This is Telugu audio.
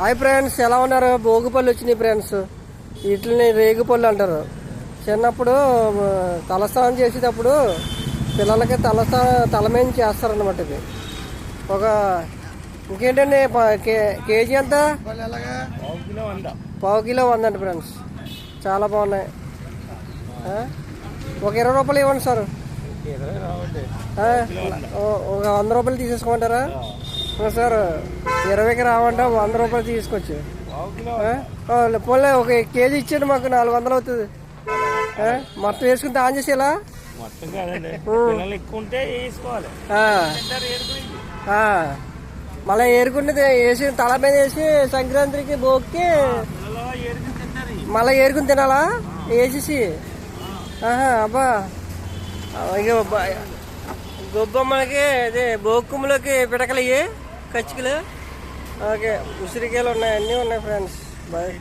హాయ్ ఫ్రెండ్స్, ఎలా ఉన్నారు? భోగిపళ్ళు వచ్చినాయి ఫ్రెండ్స్. వీటిని రేగిపళ్ళు అంటారు. చిన్నప్పుడు తలస్నానం చేసేటప్పుడు పిల్లలకి తల మీద చేస్తారన్నమాట. ఇది ఒక ఇంకేంటండి, కేజీ ఎంత? పావు కిలో 100 అండి ఫ్రెండ్స్. చాలా బాగున్నాయి. ఒక 20 రూపాయలు ఇవ్వండి సార్. ఒక 100 రూపాయలు తీసేసుకోమంటారా సార్? 20కి రావంట, 100 రూపాయలు తీసుకొచ్చి పోలే. ఒక కేజీ ఇచ్చేయండి, మాకు 400 అవుతుంది. మొత్తం వేసుకుని ఆన్ చేసి ఇలా మళ్ళీ ఏరుకునేది వేసి తల మీద వేసి సంక్రాంతికి భోగికి మళ్ళీ ఏరుకుని తినాలా వేసేసి? అబ్బా, ఇక గొబ్బమ్మలకి అదే భోగి పిడకలు ఇవి కచ్చికలు. ఓకే, ఉసిరికాయలు ఉన్నాయి, అన్నీ ఉన్నాయి ఫ్రెండ్స్. బాయ్.